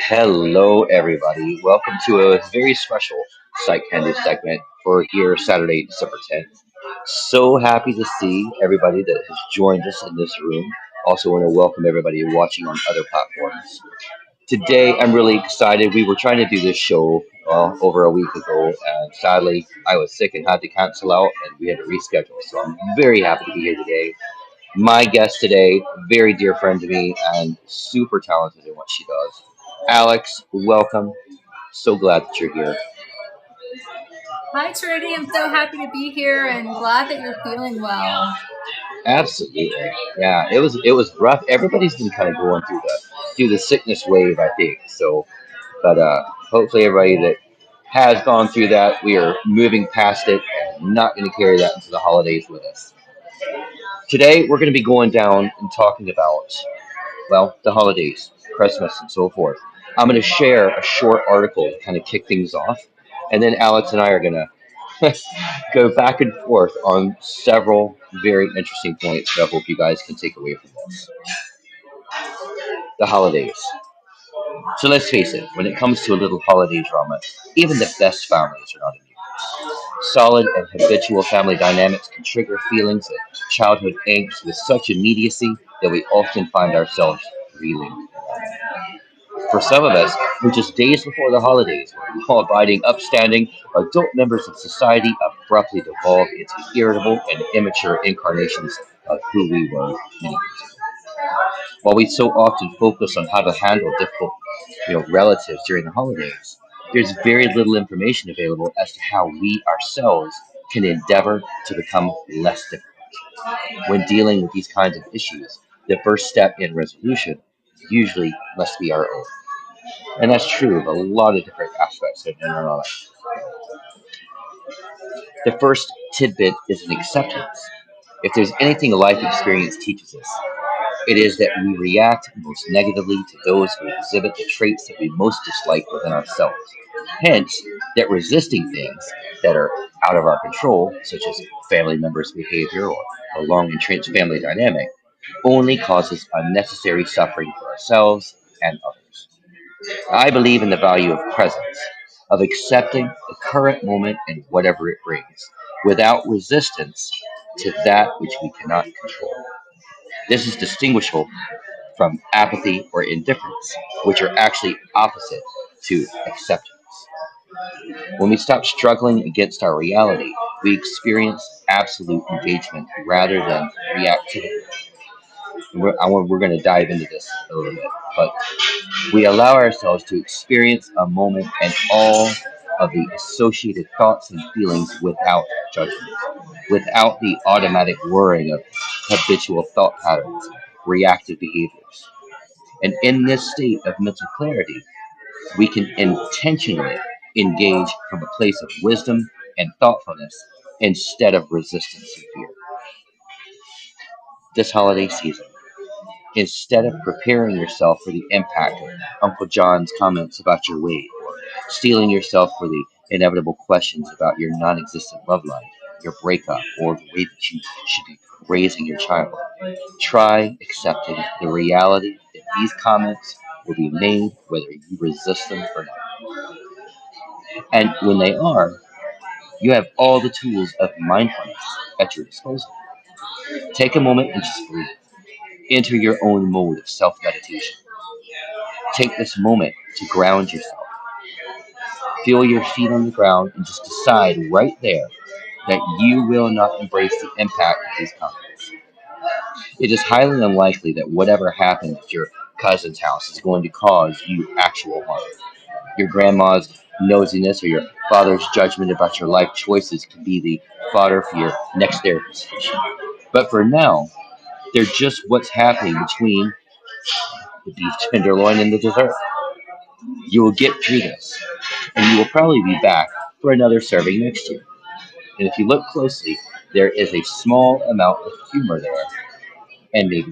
Hello, everybody. Welcome to a very special PsychCandy segment for here Saturday, December 10th. So happy to see everybody that has joined us in this room. Also, want to welcome everybody watching on other platforms. Today, I'm really excited. We were trying to do this show over a week ago, and sadly, I was sick and had to cancel out, and we had to reschedule. So I'm very happy to be here today. My guest today, very dear friend to me, and super talented in what she does. Alex, welcome. So glad that you're here. Hi, Trinity. I'm so happy to be here and glad that you're feeling well. Absolutely. Yeah, it was rough. Everybody's been kind of going through the sickness wave, I think. So, but hopefully everybody that has gone through that, we are moving past it and not going to carry that into the holidays with us. Today we're going to be going down and talking about, well, the holidays, Christmas, and so forth. I'm going to share a short article to kind of kick things off, and then Alex and I are going to go back and forth on several very interesting points that I hope you guys can take away from this. The holidays. So let's face it, when it comes to a little holiday drama, even the best families are not immune. Solid and habitual family dynamics can trigger feelings of childhood angst with such immediacy that we often find ourselves reeling. For some of us, who just days before the holidays, law abiding, upstanding adult members of society abruptly devolve into irritable and immature incarnations of who we were many years ago. While we so often focus on how to handle difficult, relatives during the holidays, there's very little information available as to how we ourselves can endeavor to become less difficult. When dealing with these kinds of issues, the first step in resolution usually must be our own. And that's true of a lot of different aspects in our life. The first tidbit is an acceptance. If there's anything life experience teaches us, it is that we react most negatively to those who exhibit the traits that we most dislike within ourselves. Hence, that resisting things that are out of our control, such as family members' behavior or a long entrenched family dynamic, only causes unnecessary suffering for ourselves and others. I believe in the value of presence, of accepting the current moment and whatever it brings, without resistance to that which we cannot control. This is distinguishable from apathy or indifference, which are actually opposite to acceptance. When we stop struggling against our reality, we experience absolute engagement rather than reactivity. We're going to dive into this a little bit, but we allow ourselves to experience a moment and all of the associated thoughts and feelings without judgment. without the automatic worrying of habitual thought patterns, reactive behaviors. And in this state of mental clarity, we can intentionally engage from a place of wisdom and thoughtfulness instead of resistance and fear. This holiday season, instead of preparing yourself for the impact of Uncle John's comments about your weight, or steeling yourself for the inevitable questions about your non existent love life, your breakup, or the way that you should be raising your child, try accepting the reality that these comments will be made whether you resist them or not. And when they are, you have all the tools of mindfulness at your disposal. Take a moment and just breathe. Enter your own mode of self meditation. Take this moment to ground yourself. Feel your feet on the ground and just decide right there that you will not embrace the impact of these comments. It is highly unlikely that whatever happens at your cousin's house is going to cause you actual harm. Your grandma's nosiness or your father's judgment about your life choices can be the fodder for your next therapy session. But for now, they're just what's happening between the beef tenderloin and the dessert. You will get through this, and you will probably be back for another serving next year. And if you look closely, there is a small amount of humor there, and maybe.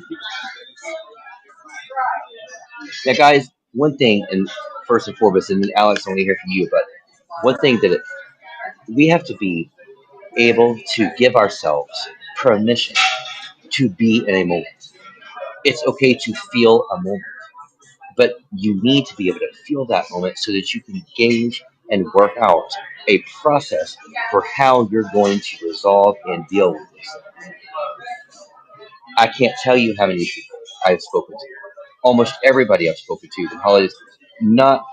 Now, guys, one thing, and first and foremost, and then Alex, I want to hear from you, but one thing that we have to be able to give ourselves permission to be in a moment. It's okay to feel a moment, but you need to be able to feel that moment so that you can gauge and work out a process for how you're going to resolve and deal with this. I can't tell you how many people I've spoken to. Almost everybody I've spoken to the holidays, not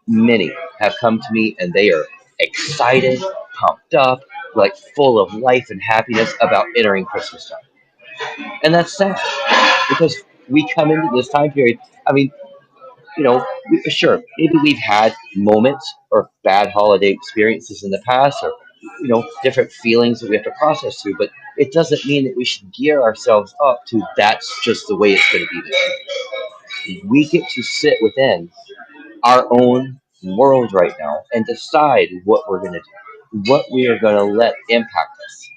many have come to me and they are excited, pumped up, like full of life and happiness about entering Christmas time. And that's sad because we come into this time period. I mean, sure, maybe we've had moments or bad holiday experiences in the past, or different feelings that we have to process through. But it doesn't mean that we should gear ourselves up to that's just the way it's going to be this year. We get to sit within our own world right now and decide what we're going to do, what we are going to let impact us.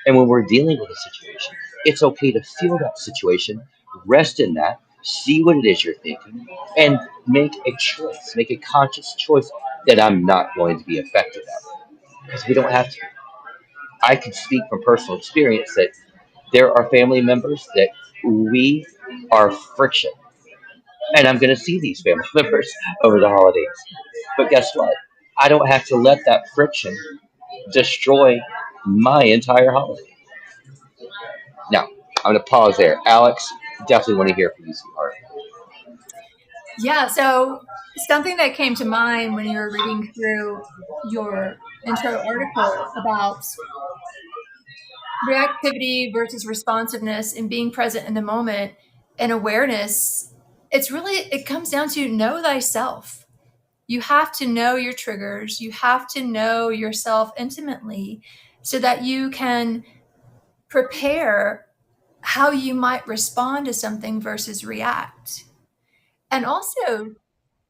And when we're dealing with a situation, it's okay to feel that situation, rest in that, see what it is you're thinking, and make a choice, make a conscious choice that I'm not going to be affected that way. Because we don't have to. I can speak from personal experience that there are family members that we are friction. And I'm going to see these family members over the holidays. But guess what? I don't have to let that friction destroy my entire holiday. Now, I'm going to pause there. Alex, definitely want to hear from you, sweetheart. Yeah, so something that came to mind when you were reading through your intro article about reactivity versus responsiveness and being present in the moment and awareness, it comes down to know thyself. You have to know your triggers. You have to know yourself intimately so that you can prepare how you might respond to something versus react. And also,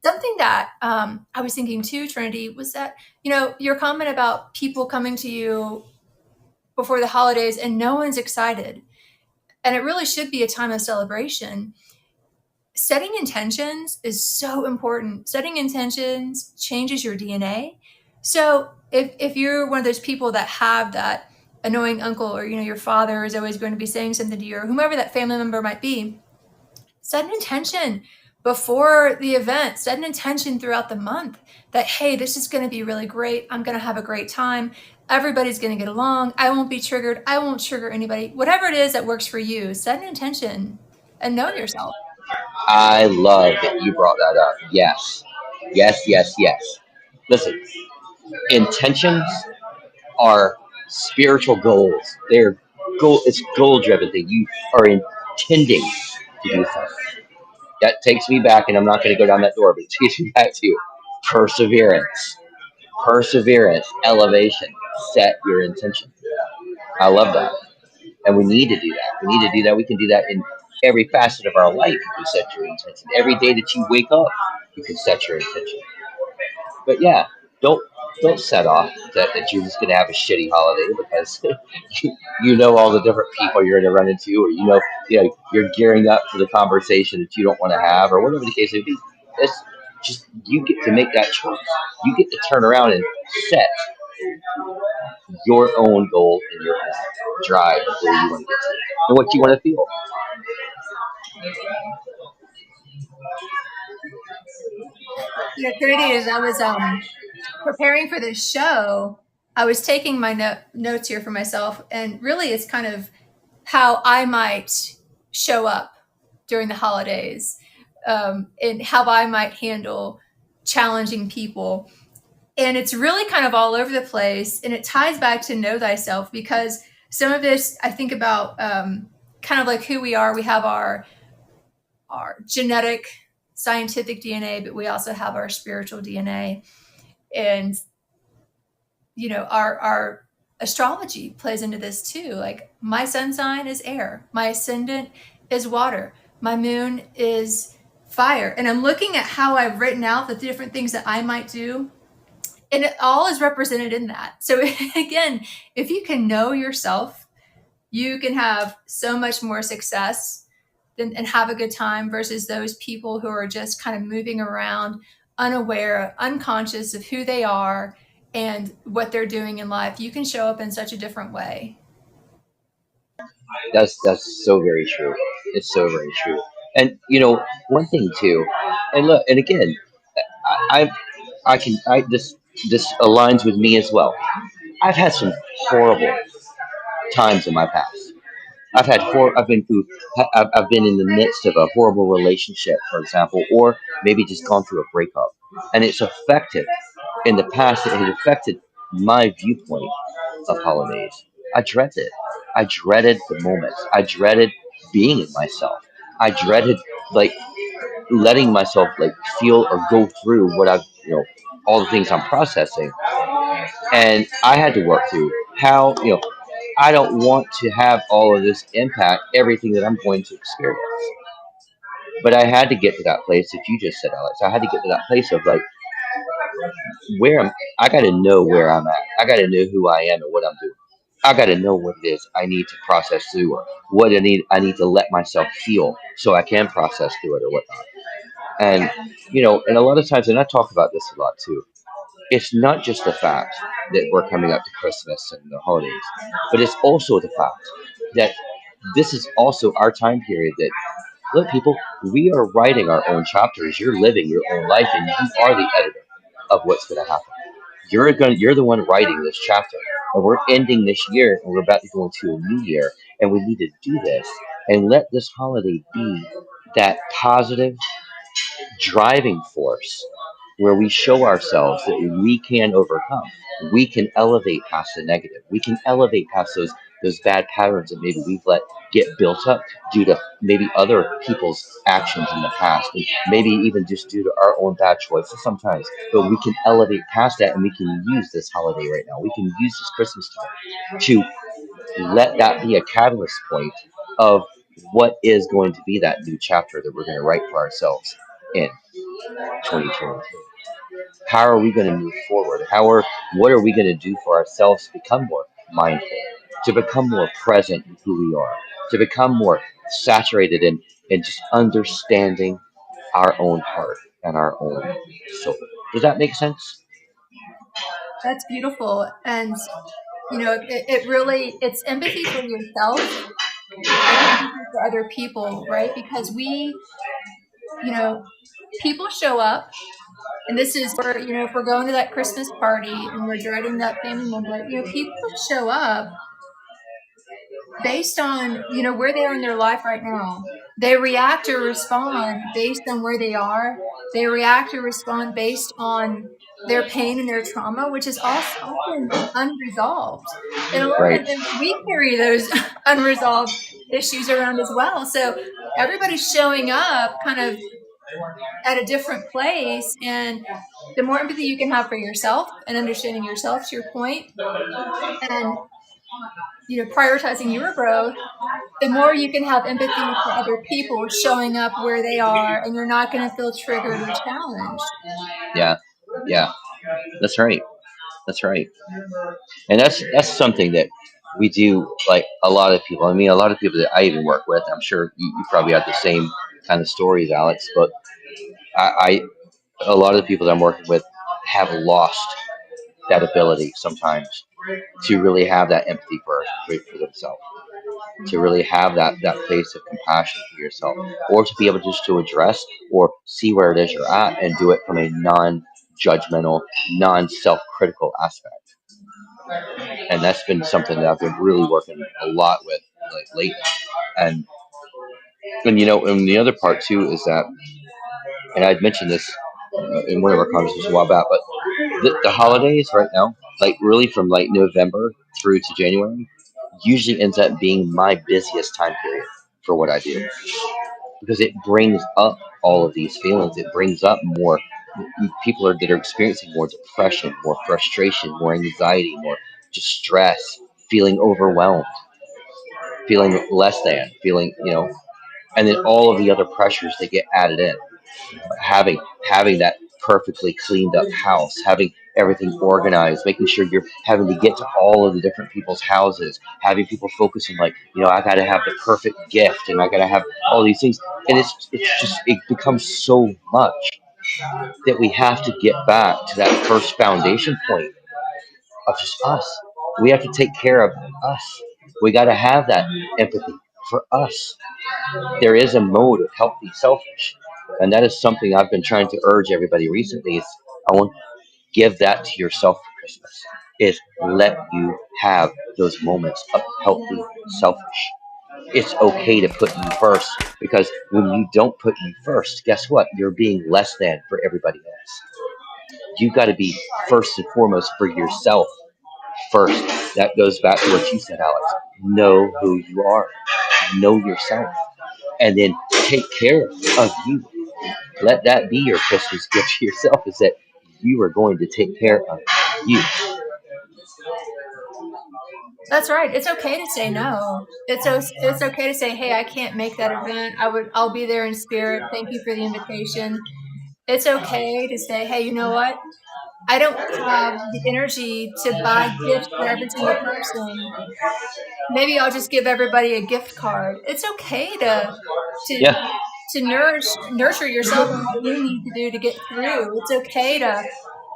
something that I was thinking too, Trinity, was that, your comment about people coming to you before the holidays and no one's excited. And it really should be a time of celebration. Setting intentions is so important. Setting intentions changes your DNA. So if you're one of those people that have that annoying uncle, or your father is always going to be saying something to you, or whomever that family member might be, set an intention before the event. Set an intention throughout the month that, hey, this is going to be really great. I'm going to have a great time. Everybody's going to get along. I won't be triggered. I won't trigger anybody. Whatever it is that works for you, set an intention and know yourself. I love that you brought that up. Yes. Yes, yes, yes. Listen, intentions are spiritual goals. It's goal driven thing. You are intending to do something. That takes me back, and I'm not going to go down that door, but it takes me back to perseverance. Perseverance, elevation. Set your intention. I love that. And we need to do that. We need to do that. We can do that in every facet of our life. You can set your intention. Every day that you wake up, you can set your intention. But yeah, don't don't set off that you're just going to have a shitty holiday because you know all the different people you're going to run into, or you're gearing up for the conversation that you don't want to have, or whatever the case may be. It's just you get to make that choice. You get to turn around and set your own goal and your own drive of where you want to get to and what you want to feel. You know, Trudy, as I was preparing for this show, I was taking my notes here for myself, and really, it's kind of how I might show up during the holidays, and how I might handle challenging people. And it's really kind of all over the place, and it ties back to know thyself, because some of this I think about, kind of like who we are. We have our genetic scientific DNA, but we also have our spiritual DNA. And our astrology plays into this too. Like, my sun sign is air, my ascendant is water, my moon is fire. And I'm looking at how I've written out the different things that I might do, and it all is represented in that. So again, if you can know yourself, you can have so much more success and have a good time, versus those people who are just kind of moving around, unaware, unconscious of who they are and what they're doing in life. You can show up in such a different way. That's so very true. It's so very true. And one thing too, and look, and again, I I can I this aligns with me as well. I've had some horrible times in my past. I've been through. I've been in the midst of a horrible relationship, for example, or maybe just gone through a breakup, and it's affected. In the past, it had affected my viewpoint of holidays. I dreaded it. I dreaded the moments. I dreaded being in myself. I dreaded, like, letting myself, like, feel or go through what I've all the things I'm processing, and I had to work through how I don't want to have all of this impact everything that I'm going to experience. But I had to get to that place that you just said, Alex. I had to get to that place of, like, I got to know where I'm at. I got to know who I am and what I'm doing. I got to know what it is I need to process through, or what I need to let myself feel so I can process through it, or whatnot. And and a lot of times, and I talk about this a lot too. It's not just the fact that we're coming up to Christmas and the holidays, but it's also the fact that this is also our time period that, look, people, we are writing our own chapters. You're living your own life, and you are the editor of what's going to happen. You're the one writing this chapter, and we're ending this year, and we're about to go into a new year, and we need to do this and let this holiday be that positive driving force where we show ourselves that we can overcome. We can elevate past the negative. We can elevate past those bad patterns that maybe we've let get built up due to maybe other people's actions in the past, and maybe even just due to our own bad choices sometimes. But we can elevate past that, and we can use this holiday right now. We can use this Christmas time to let that be a catalyst point of what is going to be that new chapter that we're going to write for ourselves in 2022. How are we going to move forward? What are we going to do for ourselves to become more mindful, to become more present in who we are, to become more saturated in just understanding our own heart and our own soul? Does that make sense? That's beautiful. And it really, it's empathy for yourself and empathy for other people, right? Because you know people show up, and this is where, if we're going to that Christmas party and we're dreading that family member, people show up based on, where they are in their life right now. They react or respond based on where they are. They react or respond based on their pain and their trauma, which is also often unresolved. And a lot Right. of times we carry those unresolved issues around as well. So everybody's showing up kind of at a different place. And the more empathy you can have for yourself and understanding yourself, to your point, and prioritizing your growth, the more you can have empathy for other people showing up where they are, and you're not going to feel triggered or challenged. Yeah, yeah, that's right. That's right. And that's something that we do. Like a lot of people. I mean, a lot of people that I even work with. I'm sure you probably have the same kind of stories, Alex. But I a lot of the people that I'm working with have lost that ability sometimes to really have that empathy for themselves, to really have that place of compassion for yourself, or to be able just to address or see where it is you're at and do it from a non-judgmental, non-self-critical aspect. And that's been something that I've been really working a lot with, like, lately. And and the other part too is that, and I'd mentioned this in one of our conversations a while back, but the holidays right now, like really from like November through to January, usually ends up being my busiest time period for what I do, because it brings up all of these feelings. It brings up more people that are experiencing more depression, more frustration, more anxiety, more just stress, feeling overwhelmed, feeling less than, feeling, and then all of the other pressures that get added in. Having that perfectly cleaned up house, having everything organized, making sure you're having to get to all of the different people's houses, having people focusing like, I got to have the perfect gift, and I got to have all these things, and it becomes so much that we have to get back to that first foundation point of just us. We have to take care of us. We got to have that empathy for us. There is a mode of healthy selfish, and that is something I've been trying to urge everybody recently. Is I want to give that to yourself for Christmas. Is let you have those moments of healthy selfish. It's okay to put you first, because when you don't put you first, guess what? You're being less than for everybody else. You got to be first and foremost for yourself first. That goes back to what you said, Alex. Know who you are. Know yourself, and then take care of you. Let that be your Christmas gift to yourself, is that you are going to take care of you. That's right. It's okay to say no. It's okay to say, "Hey, I can't make that event. I'll be there in spirit. Thank you for the invitation." It's okay to say, "Hey, you know what? I don't have the energy to buy gifts for every single person. Maybe I'll just give everybody a gift card." It's okay to Yeah, nurture yourself and what you need to do to get through. It's okay to,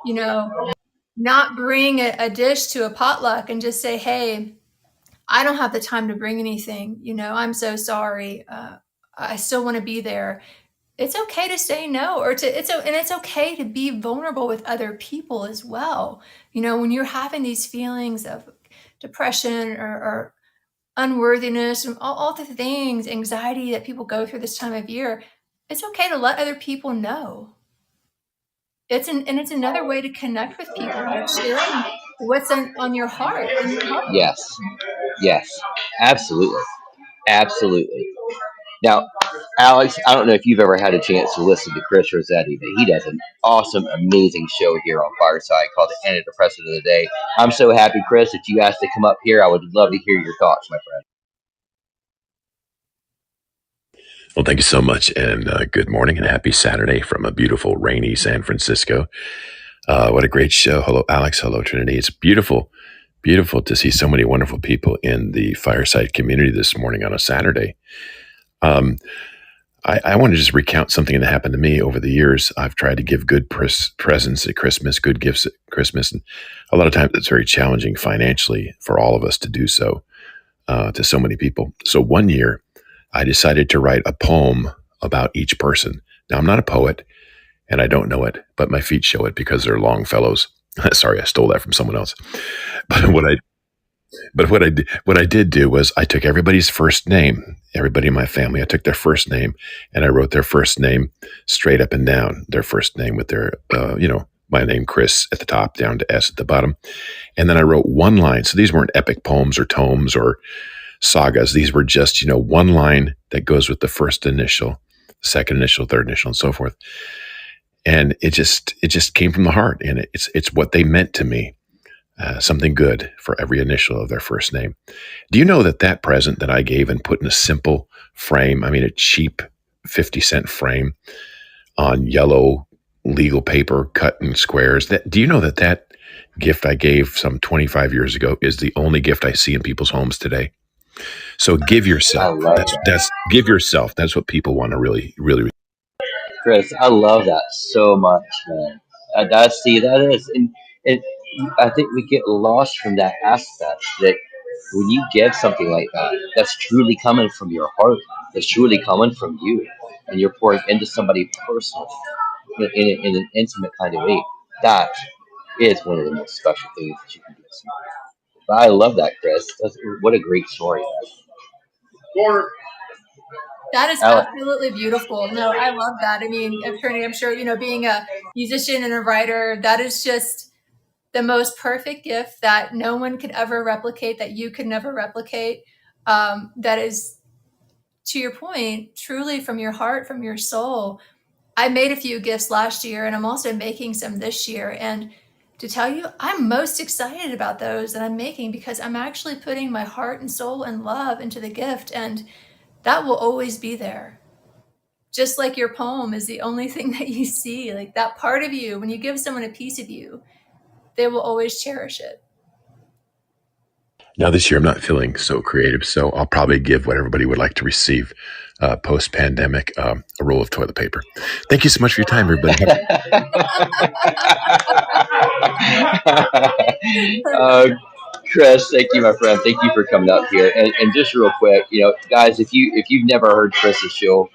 you know, not bring a dish to a potluck and just say, "Hey, I don't have the time to bring anything. I'm so sorry. I still want to be there." It's okay to say no, and it's okay to be vulnerable with other people as well. When you're having these feelings of depression or unworthiness and all the things, anxiety that people go through this time of year, it's okay to let other people know. And it's another way to connect with people by sharing what's on your heart, in your heart. yes, yes, absolutely, absolutely. Now, Alex, I don't know if you've ever had a chance to listen to Chris Rossetti, but he does an awesome, amazing show here on Fireside called the Antidepressant of the Day. I'm so happy, Chris, that you asked to come up here. I would love to hear your thoughts, my friend. Well, thank you so much, and good morning and happy Saturday from a beautiful, rainy San Francisco. What a great show. Hello, Alex. Hello, Trinity. It's beautiful, beautiful to see so many wonderful people in the Fireside community this morning on a Saturday. Um, I want to just recount something that happened to me over the years. I've tried to give good presents at Christmas, good gifts at Christmas, and a lot of times it's very challenging financially for all of us to do so to so many people. So one year, I decided to write a poem about each person. Now, I'm not a poet and I don't know it, but my feet show it because they're Longfellows. Sorry, I stole that from someone else. But what I did do was I took everybody's first name, everybody in my family. I took their first name and I wrote their first name straight up and down, their first name with their, my name Chris at the top, down to S at the bottom. And then I wrote one line. So these weren't epic poems or tomes or sagas. These were just, one line that goes with the first initial, second initial, third initial, and so forth. And it just came from the heart, and it's what they meant to me. something good for every initial of their first name. Do you know that that present that I gave and put in a simple frame, I mean, a cheap 50-cent frame on yellow legal paper cut in squares, do you know that that gift I gave some 25 years ago is the only gift I see in people's homes today? So give I yourself. love that. That's give yourself. That's what people want to really. Chris, I love that so much, man. That is, and I think we get lost from that aspect that when you give something like that, that's truly coming from your heart, that's truly coming from you, and you're pouring into somebody personally in an intimate kind of way. That is one of the most special things that you can give somebody. But I love that, Chris. What a great story. That is Alex, absolutely beautiful. No, I love that. I mean, attorney, I'm sure, being a musician and a writer, that is just the most perfect gift that no one could ever replicate, that you could never replicate. That is, to your point, truly from your heart, from your soul. I made a few gifts last year and I'm also making some this year. And to tell you, I'm most excited about those that I'm making because I'm actually putting my heart and soul and love into the gift. And that will always be there. Just like your poem is the only thing that you see, like that part of you, when you give someone a piece of you, they will always cherish it. Now this year I'm not feeling so creative, so I'll probably give what everybody would like to receive post pandemic, a roll of toilet paper. Thank you so much for your time, everybody. uh, Chris, thank you, my friend. Thank you for coming up here. And just real quick, guys, if you've never heard Chris's show,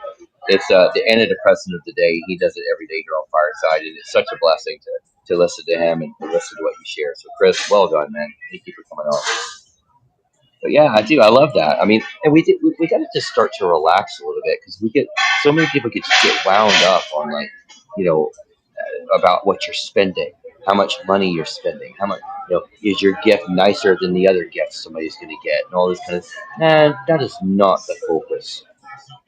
it's the antidepressant of the day. He does it every day here on Fireside, and it's such a blessing to listen to him and to listen to what he shares. So, Chris, well done, man. Thank you for coming on. But yeah, I do. I love that. I mean, and we got to just start to relax a little bit because we get so many people get wound up on like, you know, about what you're spending, how much money you're spending, how much, is your gift nicer than the other gifts somebody's going to get, and all this kind of. Man, that is not the focus.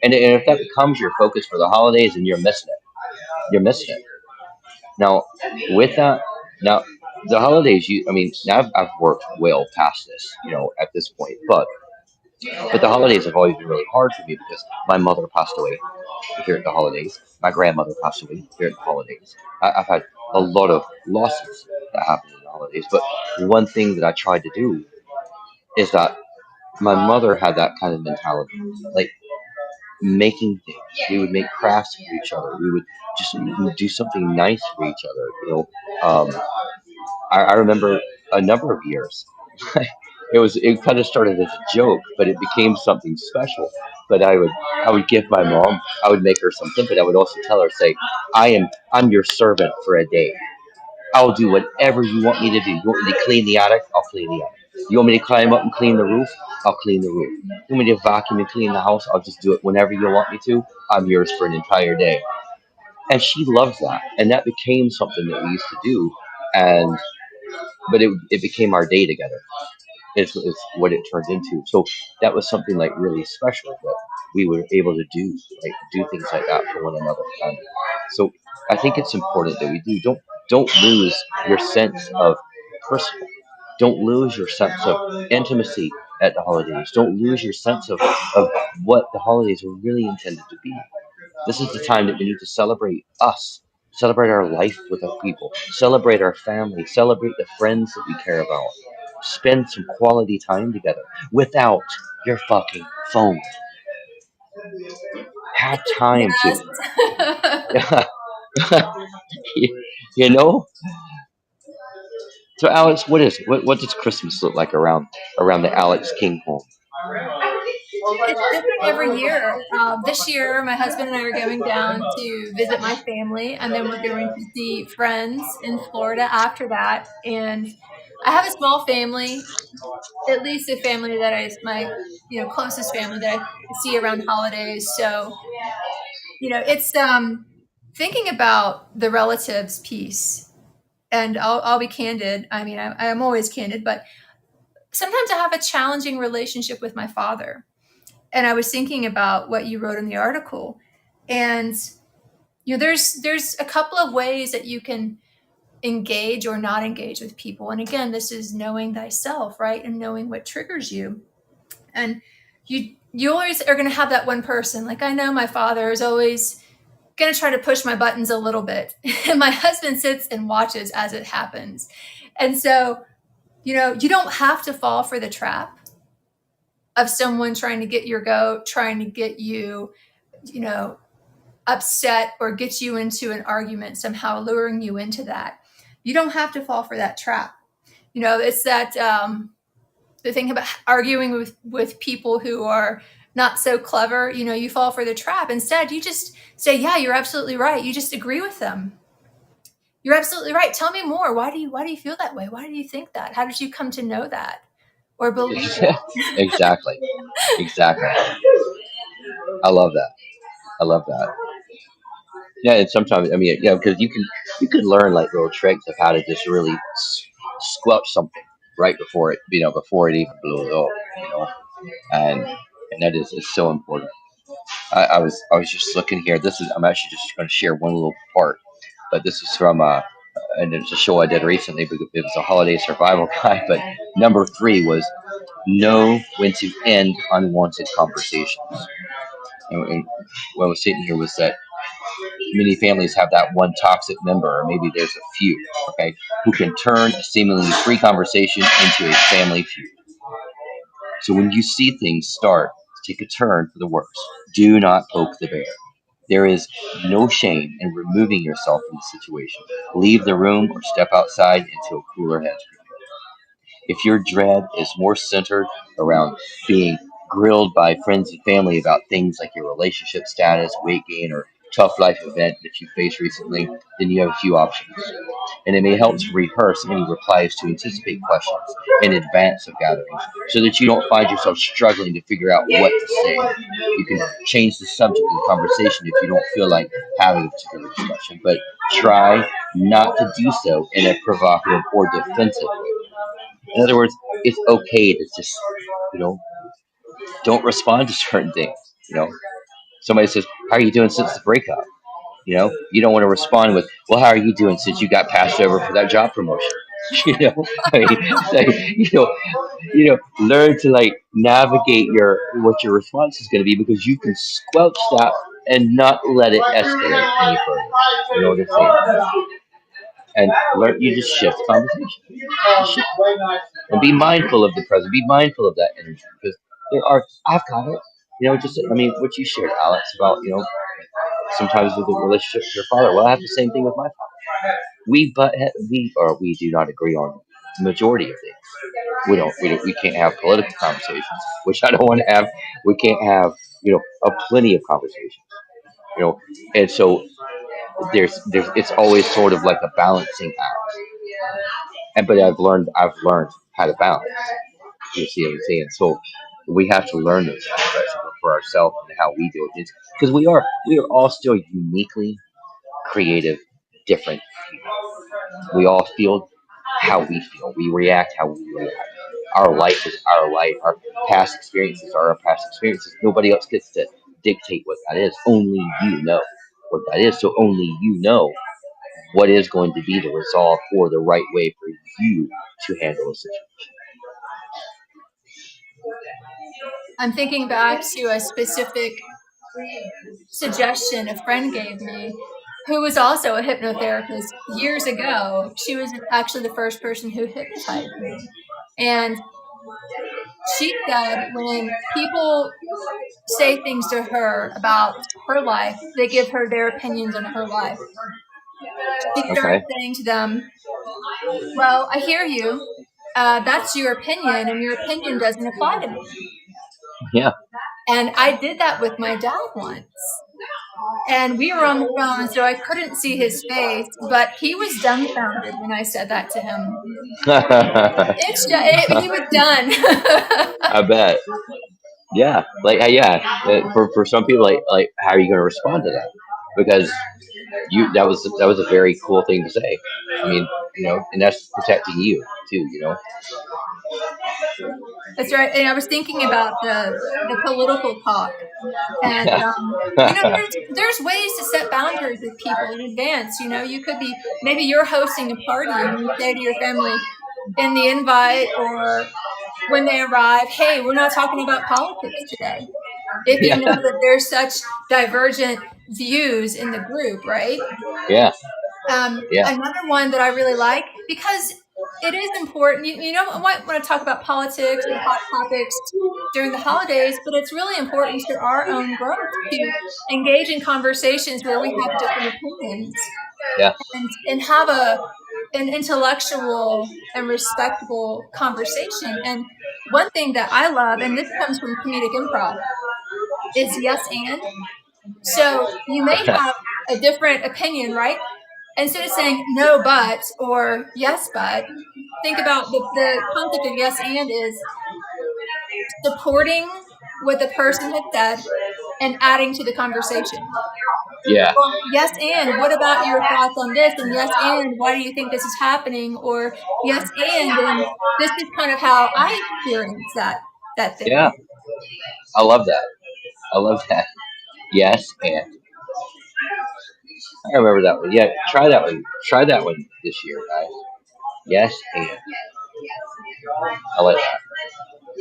And if that becomes your focus for the holidays, and you're missing it, you're missing it. Now, with that, now the holidays, I mean, now I've worked well past this, at this point, but the holidays have always been really hard for me because my mother passed away here at the holidays. My grandmother passed away here at the holidays. I've had a lot of losses that happened in the holidays. But one thing that I tried to do is that my mother had that kind of mentality, like making things. We would make crafts for each other. We would just do something nice for each other. I remember a number of years. It kind of started as a joke, but it became something special. But I would give my mom, I would make her something, but I would also tell her, say, I'm your servant for a day. I'll do whatever you want me to do. You want me to clean the attic? I'll clean the attic. You want me to climb up and clean the roof? I'll clean the roof. You want me to vacuum and clean the house? I'll just do it whenever you want me to. I'm yours for an entire day. And she loves that. And that became something that we used to do. And but it became our day together. Is what it turned into. So that was something like really special that we were able to do, like do things like that for one another. So I think it's important that we do. Don't lose your sense of personal. Don't lose your sense of intimacy at the holidays. Don't lose your sense of what the holidays were really intended to be. This is the time that we need to celebrate us, celebrate our life with our people, celebrate our family, celebrate the friends that we care about. Spend some quality time together without your fucking phone. Have time Yes. to. you know? So Alex, what does Christmas look like around the Alex King home? It's different every year. This year, my husband and I are going down to visit my family, and then we're going to see friends in Florida after that. And I have a small family, at least a family that my closest family that I see around holidays. So it's thinking about the relatives piece. And I'll be candid. I mean, I'm always candid, but sometimes I have a challenging relationship with my father. And I was thinking about what you wrote in the article, and there's a couple of ways that you can engage or not engage with people. And again, this is knowing thyself, right? And knowing what triggers you. And you always are going to have that one person. Like, I know my father is always going to try to push my buttons a little bit. And my husband sits and watches as it happens. And so, you don't have to fall for the trap of someone trying to get your goat, trying to get you, upset or get you into an argument, somehow luring you into that. You don't have to fall for that trap. It's that the thing about arguing with people who are not so clever. You fall for the trap. Instead, you just say, yeah, you're absolutely right. You just agree with them. You're absolutely right. Tell me more. Why do you feel that way? Why do you think that? How did you come to know that or believe it? Exactly. Exactly. I love that. I love that. Yeah, and sometimes I mean, because you can learn like little tricks of how to just really squelch something right before before it even blows up, you know, and that is so important. I was just looking here. I'm actually just going to share one little part, but this is from and it's a show I did recently. But it was a holiday survival guide. But number three was know when to end unwanted conversations. And what I was sitting here was that many families have that one toxic member, or maybe there's a few, okay, who can turn a seemingly free conversation into a family feud. So when you see things start to take a turn for the worse, do not poke the bear. There is no shame in removing yourself from the situation. Leave the room or step outside into a cooler head. If your dread is more centered around being grilled by friends and family about things like your relationship status, weight gain, or tough life event that you faced recently, then you have a few options. And it may help to rehearse any replies to anticipate questions in advance of gatherings so that you don't find yourself struggling to figure out what to say. You can change the subject of the conversation if you don't feel like having a particular discussion, but try not to do so in a provocative or defensive way. In other words, it's okay to just, you know, don't respond to certain things. You know, somebody says, "How are you doing since the breakup?" You don't want to respond with, "Well, how are you doing since you got passed over for that job promotion?" I mean, learn to like navigate what your response is going to be because you can squelch that and not let it escalate any further. You know what I'm saying? And learn, you just shift conversation. Just shift. And be mindful of the present. Be mindful of that energy because I've got it. Just I mean, what you shared, Alex, about sometimes with the relationship with your father. Well, I have the same thing with my father. We do not agree on the majority of things. We can't have political conversations, which I don't want to have. We can't have a plenty of conversations. You know, and so there's it's always sort of like a balancing act. But I've learned how to balance. You see what I'm saying? So we have to learn those aspects for ourselves and how we do it because we are all still uniquely creative, different people. We all feel how we feel. We react how we react. Our life is our life. Our past experiences are our past experiences. Nobody else gets to dictate what that is. Only you know what that is. So only you know what is going to be the resolve or the right way for you to handle a situation. I'm thinking back to a specific suggestion a friend gave me who was also a hypnotherapist years ago. She was actually the first person who hypnotized me. And she said when people say things to her about her life, they give her their opinions on her life. She started Okay. saying to them, well, I hear you. That's your opinion, and your opinion doesn't apply to me. Yeah. And I did that with my dad once. And we were on the phone, so I couldn't see his face, but he was dumbfounded when I said that to him. He was done. I bet. Yeah. Like yeah. For some people, like how are you going to respond to that? Because that was a very cool thing to say. I mean, and that's protecting you too. That's right. And I was thinking about the political talk, and there's ways to set boundaries with people in advance. You could be, maybe you're hosting a party and you say to your family in the invite or when they arrive, hey, we're not talking about politics today. If you Yeah, know that there's such divergent views in the group, right? yeah, yeah, Another one that I really like, because it is important. You don't want to talk about politics or hot topics during the holidays, but it's really important to our own growth to engage in conversations where we have different opinions yeah, and have an intellectual and respectable conversation. And one thing that I love, and this comes from comedic improv, is yes and. So you may have a different opinion, right? Instead of saying no but or yes but, think about the concept of yes and is supporting what the person had said and adding to the conversation. yeah, Well, yes and what about your thoughts on this? And yes and why do you think this is happening? Or yes and this is kind of how I experience that yeah. thing. I love that. I love that. Yes, and I remember that one. Yeah, try that one. Try that one this year, guys. Yes, and I like that.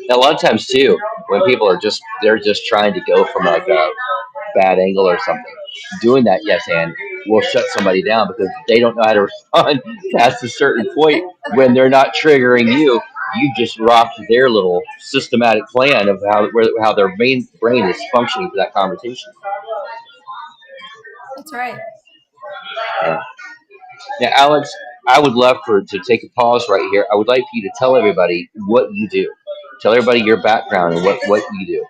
Now, a lot of times too, when people are they're just trying to go from like a bad angle or something, doing that yes and will shut somebody down because they don't know how to respond past a certain point when they're not triggering you. You just rocked their little systematic plan of how their main brain is functioning for that conversation. That's right. Yeah. Now, Alex, I would love to take a pause right here. I would like for you to tell everybody what you do. Tell everybody your background and what you do.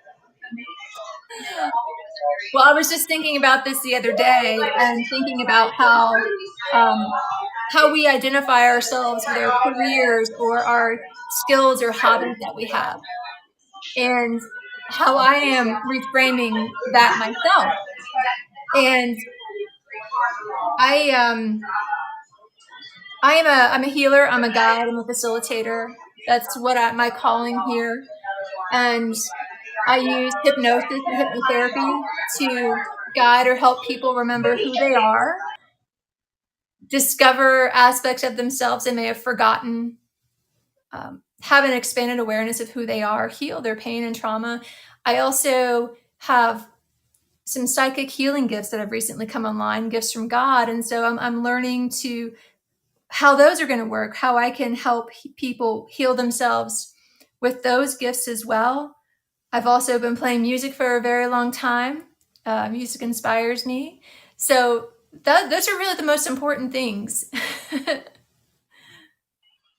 Well, I was just thinking about this the other day and thinking about um, how we identify ourselves with our careers or our skills or hobbies that we have, and how I am reframing that myself. And I I'm a healer. I'm a guide. I'm a facilitator. That's what my calling here. And I use hypnosis and hypnotherapy to guide or help people remember who they are, discover aspects of themselves they may have forgotten, have an expanded awareness of who they are, heal their pain and trauma. I also have some psychic healing gifts that have recently come online, gifts from God. And so I'm learning to how those are going to work, how I can help people heal themselves with those gifts as well. I've also been playing music for a very long time. Music inspires me. So those are really the most important things.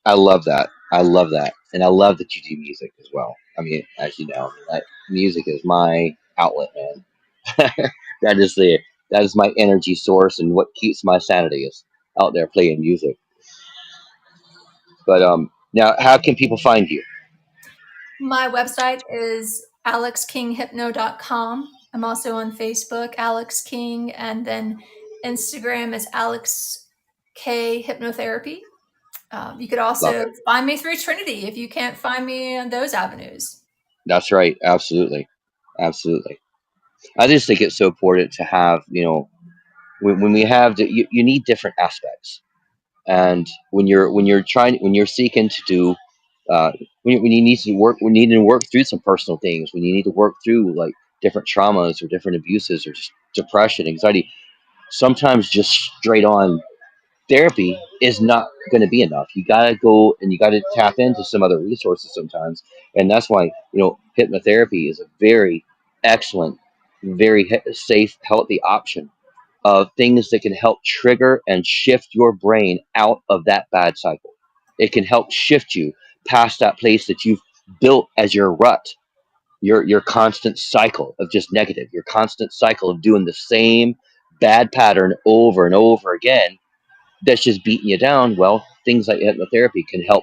I love that. I love that, and I love that you do music as well. I mean, as you know, music is my outlet, man. that is the that is my energy source, and what keeps my sanity is out there playing music. But now, how can people find you? My website is alexkinghypno.com. I'm also on Facebook, Alex King, and then Instagram is Alex K Hypnotherapy. You could Love also it. find me through Trinity if you can't find me on those avenues. That's right. Absolutely, absolutely. I just think it's so important to have, when we have you need different aspects, and when you're seeking to do, when you need to work, we need to work through some personal things, when you need to work through like different traumas or different abuses or just depression, anxiety. Sometimes just straight on therapy is not going to be enough. You got to go and you got to tap into some other resources sometimes. And that's why, hypnotherapy is a very excellent, very safe, healthy option of things that can help trigger and shift your brain out of that bad cycle. It can help shift you past that place that you've built as your rut, your constant cycle of just negative, your constant cycle of doing the same bad pattern over and over again that's just beating you down. Well, things like hypnotherapy can help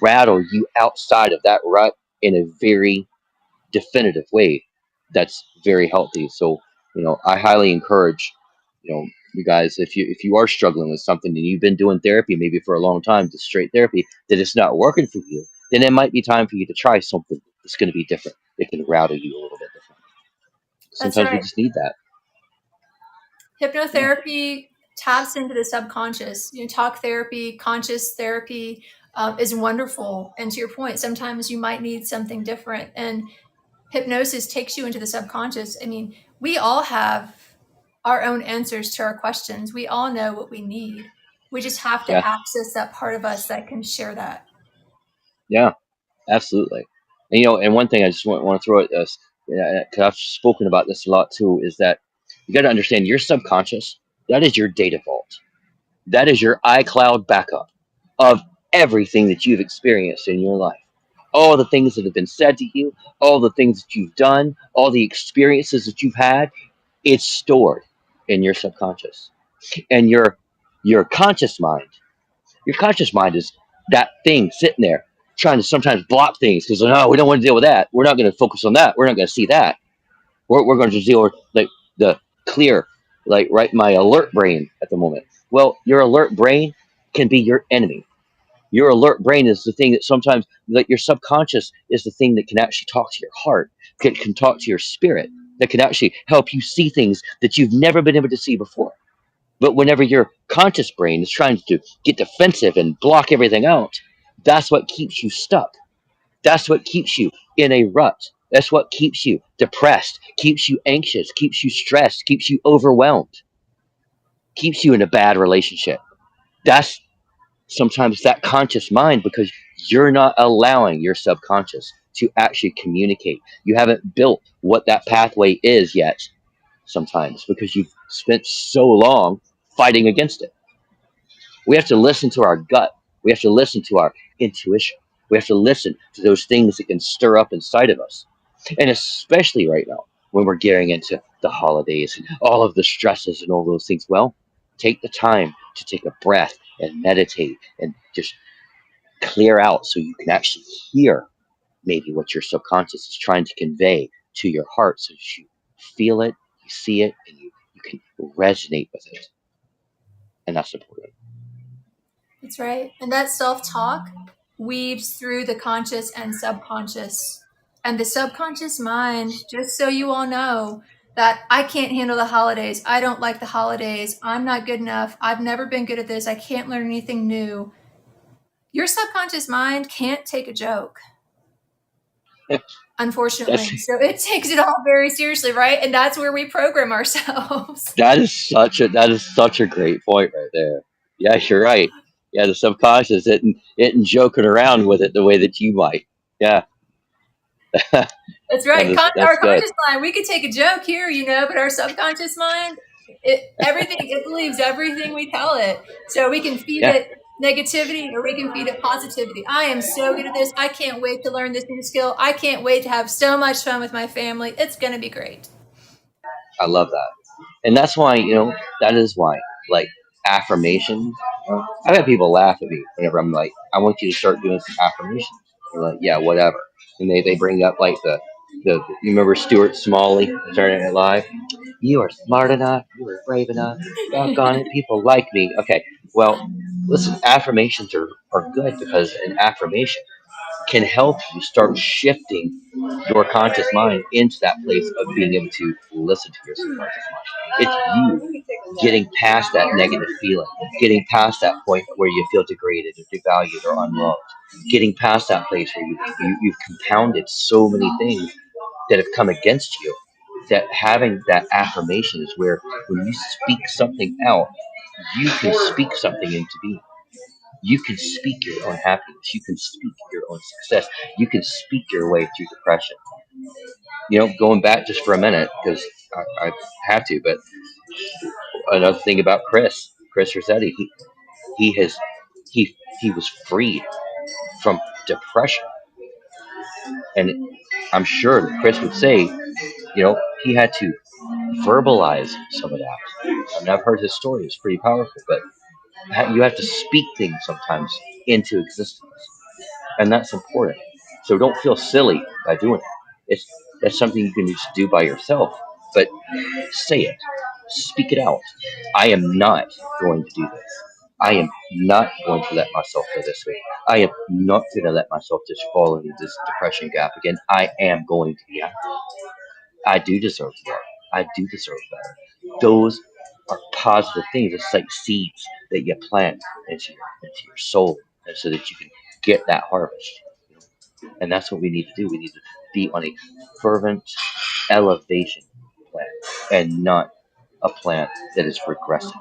rattle you outside of that rut in a very definitive way that's very healthy. So, I highly encourage, you guys, if you are struggling with something and you've been doing therapy maybe for a long time, just straight therapy, that it's not working for you, then it might be time for you to try something that's going to be different. It can rattle you a little bit different. That's Sometimes we right. just need that. Yeah. Hypnotherapy taps into the subconscious. Talk therapy, conscious therapy is wonderful. And to your point, sometimes you might need something different. And hypnosis takes you into the subconscious. I mean, we all have our own answers to our questions. We all know what we need. We just have to Yeah. access that part of us that can share that. Yeah. Absolutely. And, and one thing I just want to throw at us, because I've spoken about this a lot too, is that you got to understand your subconscious. That is your data vault. That is your iCloud backup of everything that you've experienced in your life. All the things that have been said to you, all the things that you've done, all the experiences that you've had, it's stored in your subconscious. And your conscious mind is that thing sitting there trying to sometimes block things because no, we don't want to deal with that. We're not going to focus on that. We're not going to see that. We're going to deal with like the clear, like right my alert brain at the moment. Well, your alert brain can be your enemy. Your alert brain is the thing that sometimes, like your subconscious, is the thing that can actually talk to your heart, can talk to your spirit, that can actually help you see things that you've never been able to see before. But whenever your conscious brain is trying to get defensive and block everything out, that's what keeps you stuck. That's what keeps you in a rut. That's what keeps you depressed, keeps you anxious, keeps you stressed, keeps you overwhelmed, keeps you in a bad relationship. That's sometimes that conscious mind because you're not allowing your subconscious to actually communicate. You haven't built what that pathway is yet, sometimes because you've spent so long fighting against it. We have to listen to our gut. We have to listen to our intuition. We have to listen to those things that can stir up inside of us. And especially right now, when we're gearing into the holidays and all of the stresses and all those things, well, take the time to take a breath and meditate and just clear out so you can actually hear maybe what your subconscious is trying to convey to your heart so that you feel it, you see it, and you can resonate with it. And that's important. That's right. And that self talk weaves through the conscious and subconscious. And the subconscious mind, just so you all know, that I can't handle the holidays. I don't like the holidays. I'm not good enough. I've never been good at this. I can't learn anything new. Your subconscious mind can't take a joke, That's unfortunately. So it takes it all very seriously, right? And that's where we program ourselves. that is such a great point right there. Yeah, you're right. Yeah, the subconscious isn't joking around with it the way that you might. Yeah, That's that right. is Our that's good. conscious mind, we could take a joke here, but our subconscious mind, it believes everything we tell it. So we can feed Yeah, it negativity or we can feed it positivity. I am so good at this. I can't wait to learn this new skill. I can't wait to have so much fun with my family. It's going to be great. I love that. And that's why, that is why, like, affirmation. I've had people laugh at me whenever I'm like, I want you to start doing some affirmations. They're like, yeah, whatever. And they bring up like you remember Stuart Smalley, Saturday Night Live? You are smart enough. You are brave enough. Doggone it, people like me. Okay, well, listen, affirmations are good because an affirmation can help you start shifting your conscious mind into that place of being able to listen to your subconscious mind. It's you getting past that negative feeling, getting past that point where you feel degraded or devalued or unloved, getting past that place where you've compounded so many things that have come against you. That having that affirmation is where when you speak something out, you can speak something into being. You can speak your own happiness. You can speak your own success. You can speak your way through depression. Going back just for a minute, because I have to, but another thing about Chris Rossetti, he has he was freed from depression, and I'm sure that Chris would say, he had to verbalize some of that. I mean, I've heard his story; it's pretty powerful, but you have to speak things sometimes into existence. And that's important. So don't feel silly by doing it. That's something you can just do by yourself. But say it, speak it out. I am not going to do this. I am not going to let myself go this way. I am not going to let myself just fall into this depression gap again. I am going to be active. I do deserve love. I do deserve better. Those are positive things. It's like seeds that you plant into your soul, and so that you can get that harvest. And that's what we need to do. We need to be on a fervent elevation plan, and not a plan that is regressive.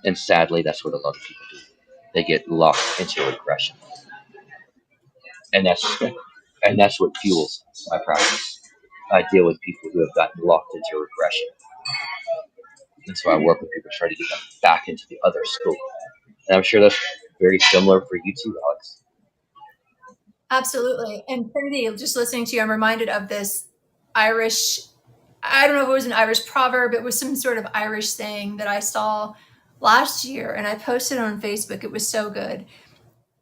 And sadly, that's what a lot of people do. They get locked into regression, and that's what fuels my practice. I deal with people who have gotten locked into regression, and so I work with people to try to get them back into the other school. And I'm sure that's very similar for you too, Alex. Absolutely. And Trinity, just listening to you, I'm reminded of this Irish, I don't know if it was an Irish proverb, it was some sort of Irish saying that I saw last year and I posted it on Facebook. It was so good.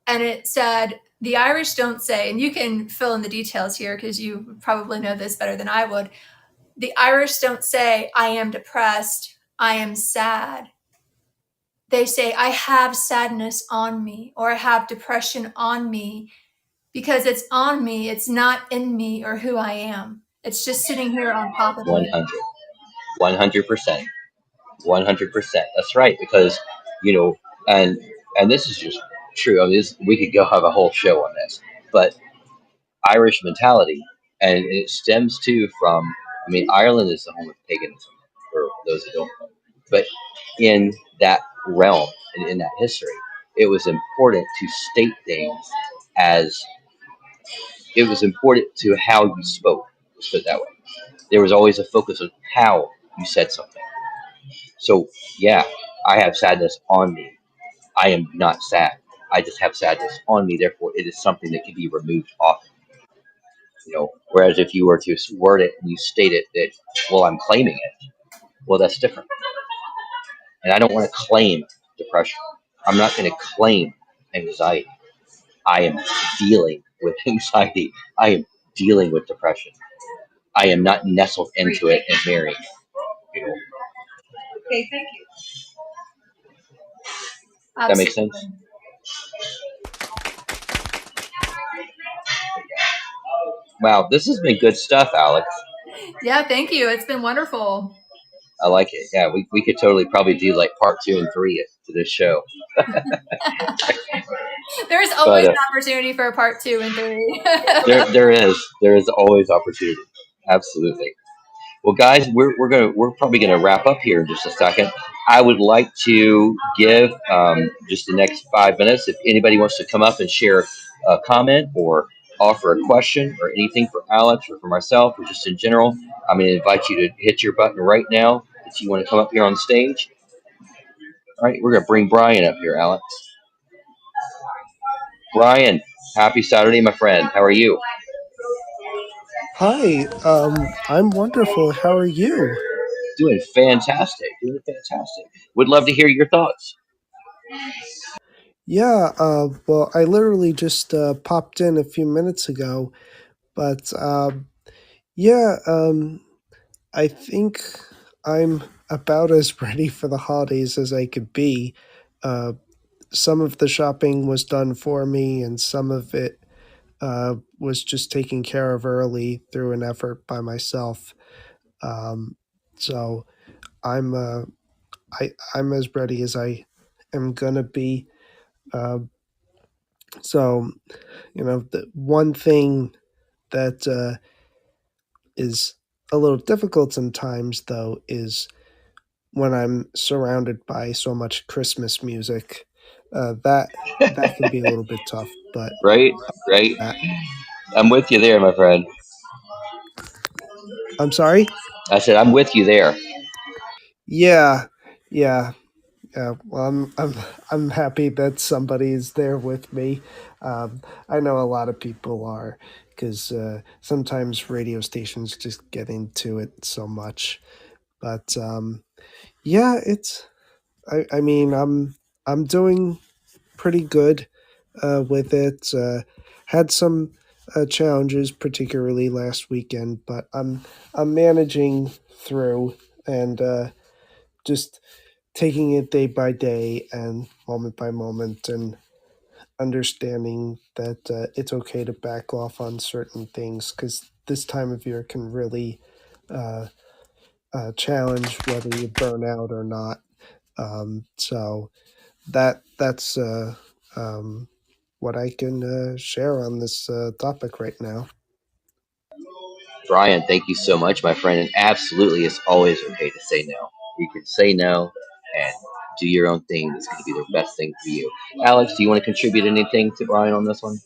And it said, the Irish don't say, and you can fill in the details here because you probably know this better than I would. The Irish don't say, I am depressed, I am sad. They say, I have sadness on me, or I have depression on me, because it's on me. It's not in me or who I am. It's just sitting here on top of me. 100, 100%, 100%. That's right, because you know, and and this is just true. I mean, we could go have a whole show on this, but Irish mentality, and it stems too from. I mean, Ireland is the home of paganism, for those who don't know. But in that realm and in that history, it was important to state things as it was important to how you spoke. Let's put it that way. There was always a focus on how you said something. So yeah, I have sadness on me. I am not sad. I just have sadness on me. Therefore, it is something that can be removed off. Whereas if you were to word it and you state it that, well, I'm claiming it. Well, that's different. And I don't want to claim depression. I'm not going to claim anxiety. I am dealing with anxiety. I am dealing with depression. I am not nestled into it and married. You know, Okay, thank you. that makes sense. Absolutely. Wow, this has been good stuff, Alex. Yeah, thank you. It's been wonderful. I like it. Yeah, we could totally probably do like part 2 and 3 to this show. There's But always an opportunity for a part 2 and 3. there is always opportunity. Absolutely. Well, guys, we're probably gonna wrap up here in just a second. I would like to give just the next 5 minutes if anybody wants to come up and share a comment or offer a question or anything for Alex or for myself or just in general. I'm gonna invite you to hit your button right now if you want to come up here on stage. All right, we're gonna bring Brian up here, Alex. Brian, happy Saturday, my friend. How are you? Hi, I'm wonderful. How are you? Doing fantastic. Doing fantastic. Would love to hear your thoughts. Yeah, well, I literally just popped in a few minutes ago, but yeah, I think I'm about as ready for the holidays as I could be. Uh, some of the shopping was done for me, and some of it was just taken care of early through an effort by myself. Um, so I'm I'm as ready as I am gonna be. Uh, so the one thing that is a little difficult sometimes, though, is when I'm surrounded by so much Christmas music. That can be a little bit tough, but Right? Right? uh, I'm with you there, my friend. I'm sorry. I said I'm with you there. Yeah, yeah. Well, I'm happy that somebody's there with me. I know a lot of people are because sometimes radio stations just get into it so much. But yeah, it's. I mean, I'm doing pretty good with it. Had some challenges, particularly last weekend, but I'm managing through and just taking it day by day and moment by moment, and understanding that it's okay to back off on certain things, because this time of year can really uh, challenge whether you burn out or not. So that's um, what I can share on this topic right now. Brian, thank you so much, my friend. And absolutely, it's always okay to say no. You can say no and do your own thing. It's going to be the best thing for you. Alex, do you want to contribute anything to Brian on this one?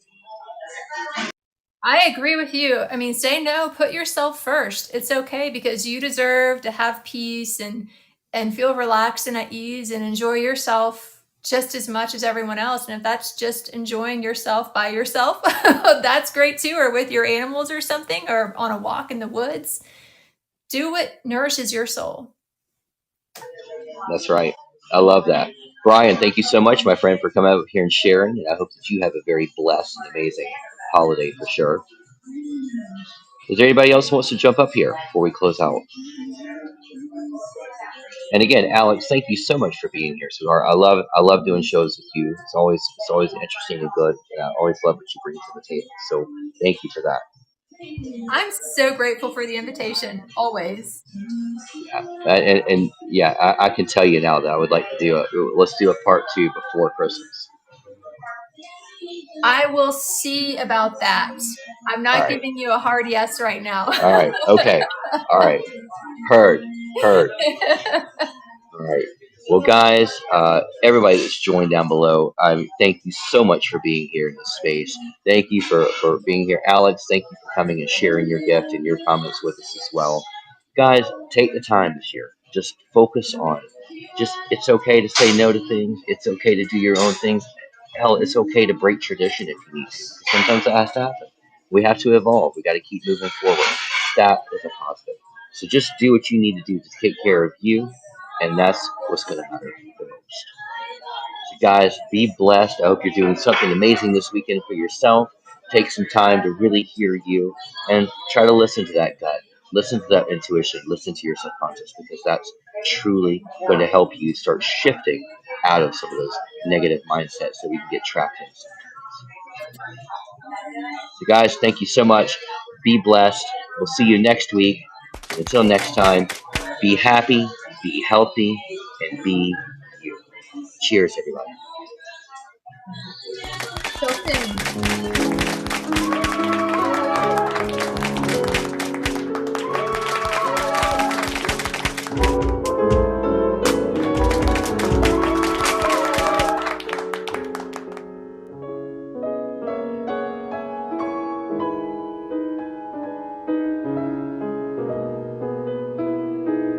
I agree with you. I mean, say no, put yourself first. It's okay because you deserve to have peace and feel relaxed and at ease and enjoy yourself just as much as everyone else. And if that's just enjoying yourself by yourself, that's great too, or with your animals or something, or on a walk in the woods. Do what nourishes your soul. That's right. I love that. Brian, thank you so much, my friend, for coming out here and sharing. And I hope that you have a very blessed and amazing holiday for sure. Is there anybody else who wants to jump up here before we close out? And again, Alex, thank you so much for being here, sweetheart. I love doing shows with you. It's always interesting and good, and I always love what you bring to the table. So thank you for that. I'm so grateful for the invitation, always. Yeah, and yeah, I can tell you now that I would like to do a let's do a part two before Christmas. I will see about that. I'm All not right, giving you a hard yes right now. all right, okay, all right. Heard, heard. All right. Well, guys, everybody that's joined down below, thank you so much for being here in this space. Thank you for being here. Alex, thank you for coming and sharing your gift and your comments with us as well. Guys, take the time this year. Just focus on just it's okay to say no to things. It's okay to do your own things. Hell, it's okay to break tradition if you need to. Sometimes that has to happen. We have to evolve. We got to keep moving forward. That is a positive. So just do what you need to do to take care of you, and that's what's going to matter the most. So, guys, be blessed. I hope you're doing something amazing this weekend for yourself. Take some time to really hear you and try to listen to that gut. Listen to that intuition. Listen to your subconscious because that's truly going to help you start shifting out of some of those negative mindsets that we can get trapped in sometimes. So, guys, thank you so much. Be blessed. We'll see you next week. Until next time, be happy, be healthy, and be you. Cheers, everybody.